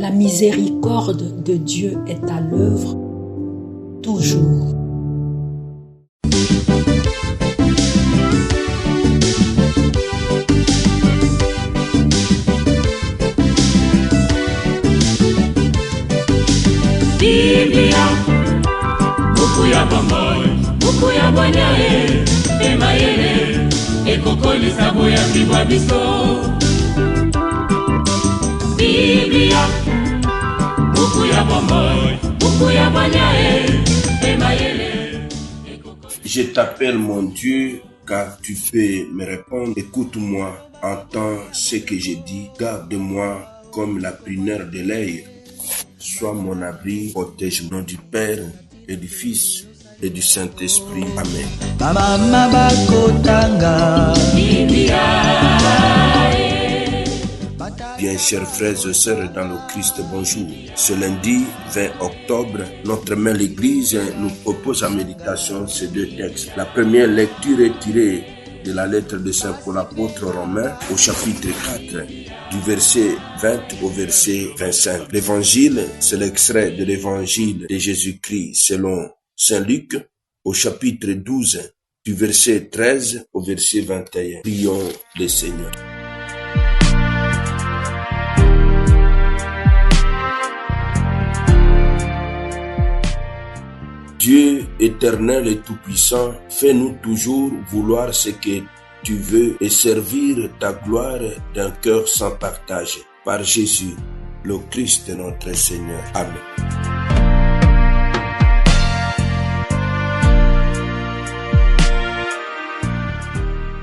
La miséricorde de Dieu est à l'œuvre toujours. Biblia, buku ya bomoi, buku ya bonyae, emayele, ekokolisa boya bibwa biso. Biblia, buku ya bomoi, buku ya bonyae, emayele. Je t'appelle mon Dieu, car tu peux me répondre. Écoute-moi, entends ce que je dis, garde-moi comme la prunelle de l'œil. Sois mon abri, protège-moi au nom du Père et du Fils et du Saint-Esprit. Amen. Mama bakotanga. Bien chers frères et sœurs dans le Christ, bonjour. Ce lundi 20 octobre, notre mère l'Église nous propose en méditation ces deux textes. La première lecture est tirée de la lettre de Saint Paul apôtre aux Romains au chapitre 4. Du verset 20 au verset 25. L'évangile, c'est l'extrait de l'évangile de Jésus-Christ selon Saint Luc au chapitre 12, du verset 13 au verset 21. Prions le Seigneur. Dieu éternel et tout-puissant, fais-nous toujours vouloir ce que tu veux et servir ta gloire d'un cœur sans partage. Par Jésus, le Christ notre Seigneur. Amen.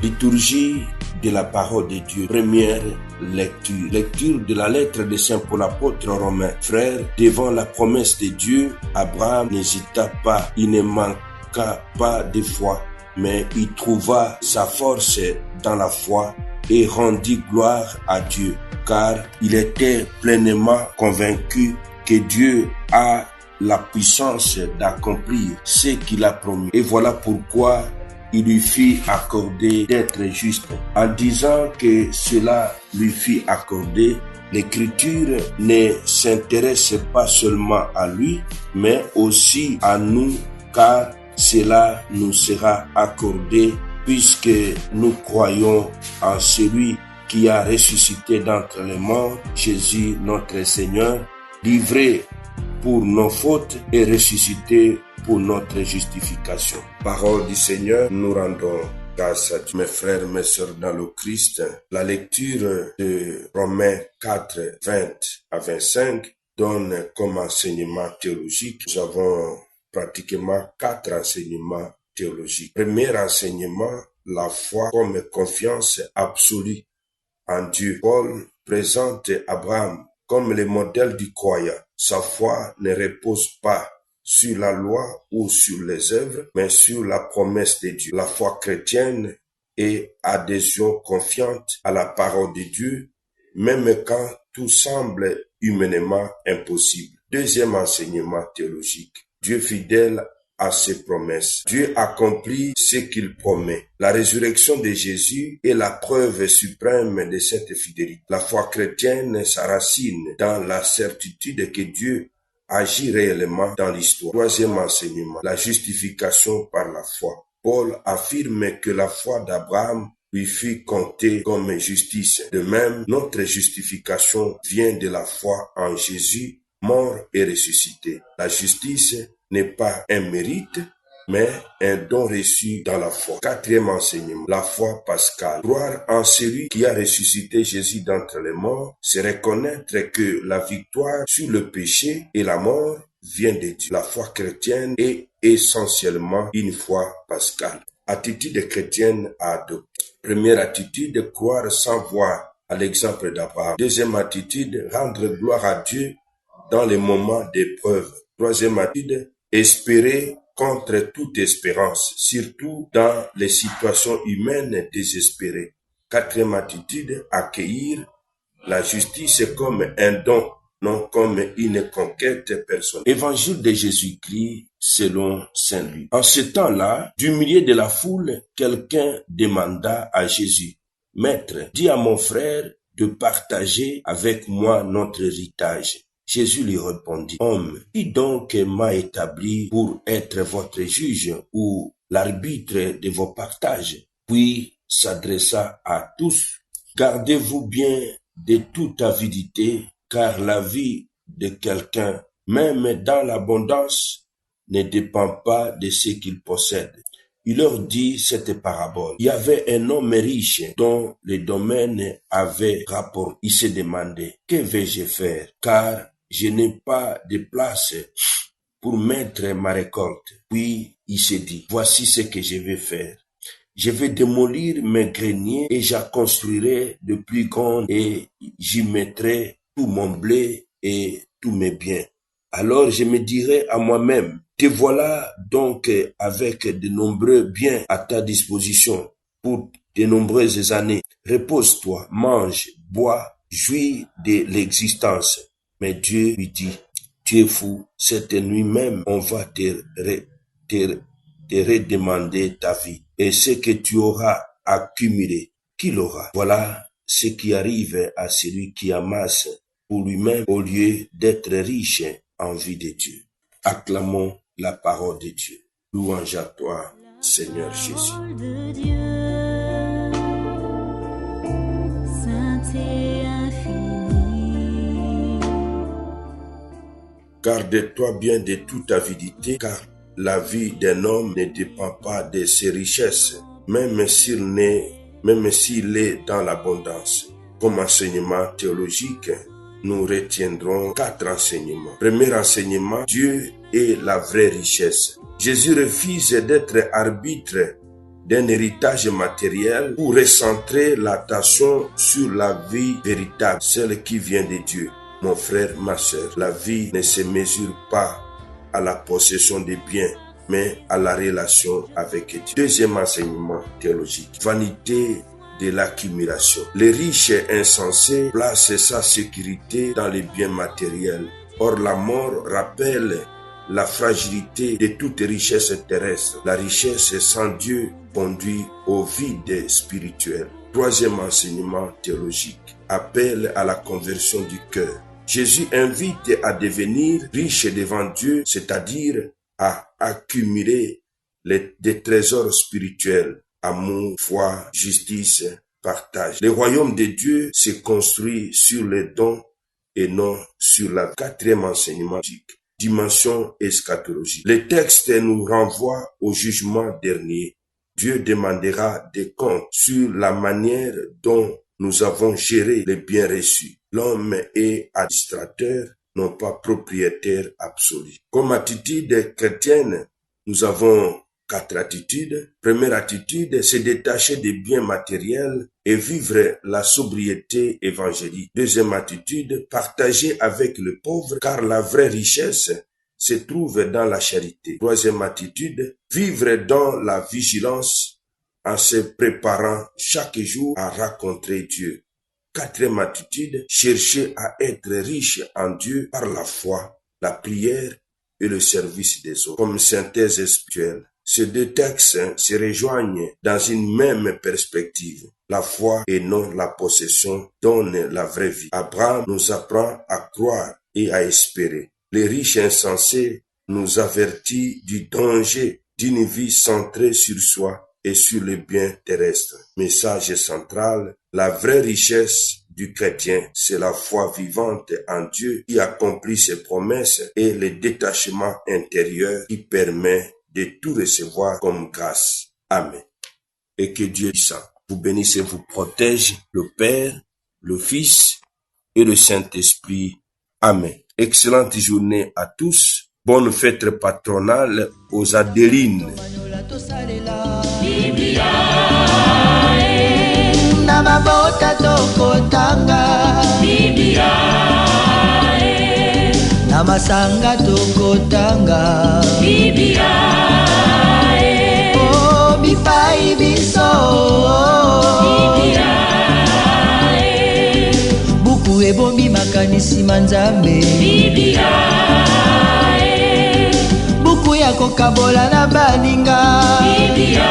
Liturgie de la parole de Dieu. Première lecture. Lecture de la lettre de Saint Paul apôtre aux Romains. Frères, devant la promesse de Dieu, Abraham n'hésita pas, il ne manqua pas de foi, mais il trouva sa force dans la foi et rendit gloire à Dieu, car il était pleinement convaincu que Dieu a la puissance d'accomplir ce qu'il a promis. Et voilà pourquoi il lui fit accorder d'être juste. En disant que cela lui fit accorder, l'Écriture ne s'intéresse pas seulement à lui, mais aussi à nous, car cela nous sera accordé puisque nous croyons en celui qui a ressuscité d'entre les morts, Jésus notre Seigneur, livré pour nos fautes et ressuscité pour notre justification. Parole du Seigneur, nous rendons grâce à Dieu. Mes frères, mes sœurs dans le Christ, la lecture de Romains 4, 20 à 25 donne comme enseignement théologique. Nous avons pratiquement 4 enseignements théologiques. Premier enseignement, la foi comme confiance absolue en Dieu. Paul présente Abraham comme le modèle du croyant. Sa foi ne repose pas sur la loi ou sur les œuvres, mais sur la promesse de Dieu. La foi chrétienne est adhésion confiante à la parole de Dieu, même quand tout semble humainement impossible. Deuxième enseignement théologique. Dieu fidèle à ses promesses. Dieu accomplit ce qu'il promet. La résurrection de Jésus est la preuve suprême de cette fidélité. La foi chrétienne s'enracine dans la certitude que Dieu agit réellement dans l'histoire. Troisième enseignement, la justification par la foi. Paul affirme que la foi d'Abraham lui fut comptée comme justice. De même, notre justification vient de la foi en Jésus, mort et ressuscité. La justice n'est pas un mérite, mais un don reçu dans la foi. Quatrième enseignement, la foi pascale. Croire en celui qui a ressuscité Jésus d'entre les morts, c'est reconnaître que la victoire sur le péché et la mort vient de Dieu. La foi chrétienne est essentiellement une foi pascale. Attitude chrétienne à adopter. Première attitude, croire sans voir, à l'exemple d'Abraham. Deuxième attitude, rendre gloire à Dieu dans les moments d'épreuve. Troisième attitude, espérer contre toute espérance, surtout dans les situations humaines désespérées. Quatrième attitude, accueillir la justice comme un don, non comme une conquête personnelle. Évangile de Jésus-Christ selon Saint Luc. En ce temps-là, du milieu de la foule, quelqu'un demanda à Jésus, « Maître, dis à mon frère de partager avec moi notre héritage. Jésus lui répondit, homme, qui donc m'a établi pour être votre juge ou l'arbitre de vos partages? Puis s'adressa à tous, gardez-vous bien de toute avidité, car la vie de quelqu'un, même dans l'abondance, ne dépend pas de ce qu'il possède. Il leur dit cette parabole. Il y avait un homme riche dont le domaine avait rapport. Il se demandait, que vais-je faire? Car je n'ai pas de place pour mettre ma récolte. Puis il se dit, voici ce que je vais faire. Je vais démolir mes greniers et j'en construirai de plus grands et j'y mettrai tout mon blé et tous mes biens. Alors je me dirai à moi-même, te voilà donc avec de nombreux biens à ta disposition pour de nombreuses années. Repose-toi, mange, bois, jouis de l'existence. Mais Dieu lui dit, tu es fou, cette nuit même on va te redemander ta vie. Et ce que tu auras accumulé, qui l'aura? Voilà ce qui arrive à celui qui amasse pour lui-même au lieu d'être riche en vie de Dieu. Acclamons la parole de Dieu. Louange à toi, Seigneur Jésus. Garde-toi bien de toute avidité, car la vie d'un homme ne dépend pas de ses richesses, même s'il est dans l'abondance. Comme enseignement théologique, nous retiendrons 4 enseignements. Premier enseignement, Dieu est la vraie richesse. Jésus refuse d'être arbitre d'un héritage matériel pour recentrer l'attention sur la vie véritable, celle qui vient de Dieu. Mon frère, ma sœur, la vie ne se mesure pas à la possession des biens, mais à la relation avec Dieu. Deuxième enseignement théologique, vanité de l'accumulation. Le riche insensé place sa sécurité dans les biens matériels. Or, la mort rappelle la fragilité de toute richesse terrestre. La richesse sans Dieu conduit au vide spirituel. Troisième enseignement théologique, appel à la conversion du cœur. Jésus invite à devenir riche devant Dieu, c'est-à-dire à accumuler des trésors spirituels, amour, foi, justice, partage. Le royaume de Dieu se construit sur les dons et non sur la. Quatrième enseignement, dimension eschatologique. Le texte nous renvoie au jugement dernier. Dieu demandera des comptes sur la manière dont nous avons géré les biens reçus. L'homme est administrateur, non pas propriétaire absolu. Comme attitude chrétienne, nous avons 4 attitudes. Première attitude, c'est détacher des biens matériels et vivre la sobriété évangélique. Deuxième attitude, partager avec le pauvre, car la vraie richesse se trouve dans la charité. Troisième attitude, vivre dans la vigilance en se préparant chaque jour à rencontrer Dieu. Quatrième attitude, chercher à être riche en Dieu par la foi, la prière et le service des autres. Comme synthèse spirituelle, ces 2 textes se rejoignent dans une même perspective. La foi et non la possession donne la vraie vie. Abraham nous apprend à croire et à espérer. Les riches insensés nous avertit du danger d'une vie centrée sur soi et sur les biens terrestres. Message central, la vraie richesse du chrétien, c'est la foi vivante en Dieu qui accomplit ses promesses et le détachement intérieur qui permet de tout recevoir comme grâce. Amen. Et que Dieu vous bénisse et vous protège, le Père, le Fils et le Saint-Esprit. Amen. Excellente journée à tous. Bonne fête patronale aux Adélines. Na mabota tokotanga Biblia na masanga tokotanga Biblia oh bipai biso Biblia buku ebombi makanisi manzambe Biblia buku ya kokabola na baninga Biblia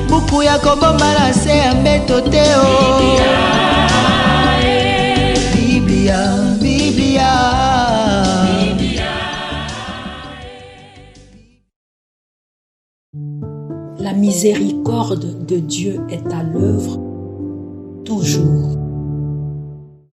buku ya kobomba na se ya mbeto te o. Biblia, Biblia. La miséricorde de Dieu est à l'œuvre toujours.